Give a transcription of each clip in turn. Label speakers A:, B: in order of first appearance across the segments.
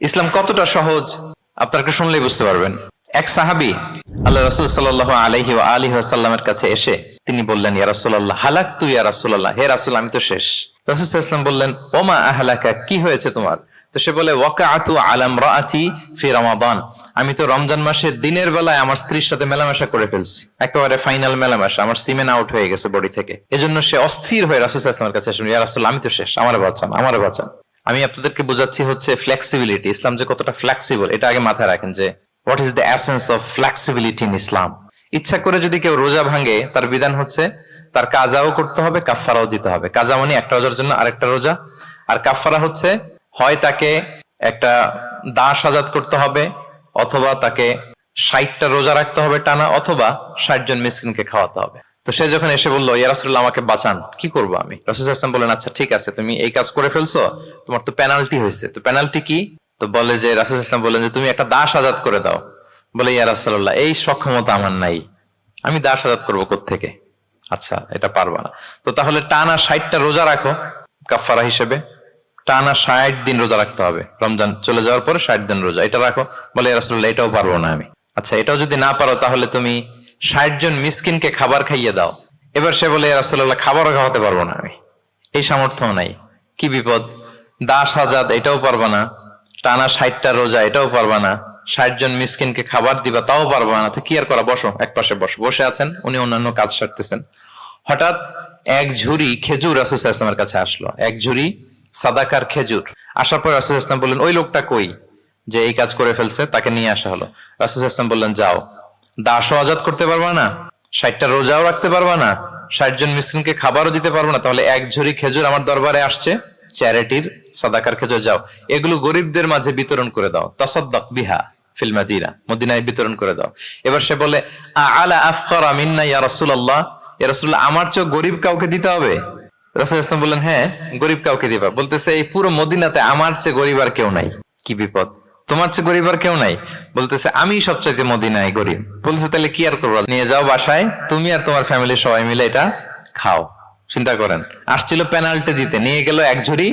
A: ইসলাম কতটা সহজ আপনাকে শুনলেই বুঝতে পারবেন। এক সাহাবী আল্লাহ রাসূল সাল্লাল্লাহু আলাইহি ওয়া আলিহি ওয়াসাল্লামের কাছে এসে তিনি বললেন, ইয়া রাসূলুল্লাহ হালাকতু ইয়া রাসূলুল্লাহ, হে রাসূল আমি তো শেষ। রাসূল সাল্লাল্লাহু আলাইহি ওয়াসাল্লাম বললেন, ওমা আহলাকা, কি হয়েছে তোমার? তো সে বলে, ওয়াকাআতু আলা ইমরাআতি ফি রমাদান, আমি তো রমজান মাসে দিনের বেলায় আমার স্ত্রীর সাথে মেলামেশা করে ফেলছি, একেবারে ফাইনাল মেলামেশা, আমার সিমেন আউট হয়ে গেছে বডি থেকে। এজন্য সে অস্থির হয়ে রাসূল সাল্লাল্লাহু আলাইহি ওয়াসাল্লামের কাছে এসে, ইয়া রাসূলুল্লাহ আমি তো শেষ, আমারে বাঁচান, আমারে বাঁচান। আমি আপনাদেরকে বোঝাচ্ছি হচ্ছে ফ্লেক্সিবিলিটি, ইসলাম যে কতটা ফ্লেক্সিবল এটা আগে মাথায় রাখেন, যে what is the essence of flexibility in Islam. ইচ্ছা করে যদি কেউ রোজা ভাঙে, তার বিধান হচ্ছে তার কাজাও করতে হবে, কাফফারাও দিতে হবে। কাজা মানে একটা রোজার জন্য আরেকটা রোজা, আর কাফফারা হচ্ছে হয় তাকে একটা দাস আজাদ করতে হবে, অথবা তাকে 60টা রোজা রাখতে হবে টানা, অথবা 60 জন মিসকিনকে খাওয়াতে হবে। তো সে যখন এসে বললো, ইয়া রাসূলুল্লাহ আমাকে বাঁচান, কি করবো আমি? রাসূল সাল্লাল্লাহু আলাইহি ওয়াসাল্লাম বললেন, আচ্ছা ঠিক আছে, তুমি এই কাজ করে ফেলছো, তোমার তো পেনাল্টি হয়েছে। তো পেনাল্টি কি? তো বলে যে, রাসূল সাল্লাল্লাহু আলাইহি ওয়াসাল্লাম বললেন যে তুমি একটা দাস আজাদ করে দাও। বলে, ইয়া রাসূলুল্লাহ এই সক্ষমতা আমার নাই, আমি দাস আজাদ করবো কোত্থেকে? আচ্ছা এটা পারবা না, তো তাহলে টানা 60টা রোজা রাখো কাফারা হিসেবে, টানা 60 দিন রোজা রাখতে হবে, রমজান চলে যাওয়ার পরে 60 দিন রোজা, এটা রাখো। বলে, ইয়া রাসূলুল্লাহ এটাও পারবো না আমি। আচ্ছা এটাও যদি না পারো, তাহলে তুমি 60 জন মিসকিনকে খাবার খাইয়ে দাও। এবার সে বলে, ইয়া রাসূলুল্লাহ খাবারও খাওয়াতে পারবো না আমি, এই সামর্থ্য নাই। কি বিপদ! দাস আজাদ এটাও পারবা না, টানা 60টা রোজা এটাও পারবা না, 60 জন মিসকিনকে খাবার দিবা তাও পারবা না। তো কি আর করা, বসো এক পাশে বসো। বসে আছেন, উনি অন্যান্য কাজ সারতেছেন। হঠাৎ এক ঝুড়ি খেজুর রাসূল সাল্লাল্লাহু আলাইহি ওয়াসাল্লামের কাছে আসলো, এক ঝুড়ি সাদাকার খেজুর। আসার পর রাসূল সাল্লাল্লাহু আলাইহি ওয়াসাল্লাম বললেন, ওই লোকটা কই যে এই কাজ করে ফেলছে? তাকে নিয়ে আসা হলো। রাসূল সাল্লাল্লাহু আলাইহি ওয়াসাল্লাম বললেন, যাও, দাসও আজাদ করতে পারবা না, 60টা রোজাও রাখতে পারবা না, 60 জন মিসকিনকে খাবারও দিতে পারবো না, তাহলে এক ঝুড়ি খেজুর আমার দরবারে আসছে, চ্যারিটির সাদাকার খেজুর, যাও এগুলো গরিবদের মাঝে বিতরণ করে দাও, তাসাদ্দাক বিহা ফিল মাদিনা, মদিনায় বিতরণ করে দাও। এবার সে বলে, আলা আফকারা মিন্না ইয়া রাসূলুল্লাহ, ইয়া রাসূলুল্লাহ আমার চেয়ে গরিব কাউকে দিতে হবে? রাসূল সাল্লাল্লাহু আলাইহি ওয়াসাল্লাম বললেন, হ্যাঁ গরিব কাউকে দিবা। বলতেছে, এই পুরো মদিনাতে আমার চেয়ে গরিব আর কেউ নাই। কি বিপদ! তোমার চেয়ে গরিব আর কেউ নাই? বলতেছে, আমি সবচাইতে মদিনায় গরিব। বলতেছে, তাহলে কি আর করবো, নিয়ে যাও বাসায়, তুমি আর তোমার ফ্যামিলির সবাই মিলে এটা খাও। চিন্তা করেন, আসছিল পেনাল্টি দিতে, নিয়ে গেল এক ঝুড়ি,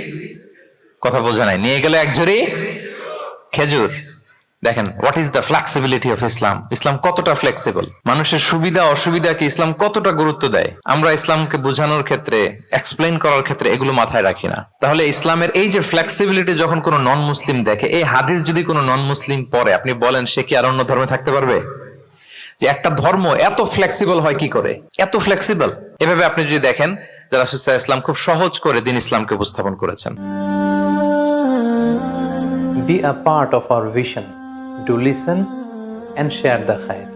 A: কথা বোঝা নাই, নিয়ে গেল এক ঝুড়ি খেজুর। দেখেন what is the flexibility of Islam. Islam কতটা ফ্লেক্সিবল, মানুষের সুবিধা অসুবিধাকে ইসলাম কতটা গুরুত্ব দেয়। আমরা ইসলামকে বোঝানোর ক্ষেত্রে, এক্সপ্লেইন করার ক্ষেত্রে এগুলো মাথায় রাখি না। তাহলে ইসলামের এই যে ফ্লেক্সিবিলিটি যখন কোনো নন মুসলিম দেখে, এই হাদিস যদি কোনো নন মুসলিম পড়ে, আপনি বলেন সে কি আর অন্য ধর্মে থাকতে পারবে? যে একটা ধর্ম এত ফ্লেক্সিবল হয় কি করে, এত ফ্লেক্সিবল। এভাবে আপনি যদি দেখেন যে রাসূল সাল্লাল্লাহু আলাইহি ওয়াসাল্লাম খুব সহজ করে দিন ইসলামকে উপস্থাপন করেছেন।
B: Be a part of our vision. Do listen and share the khair.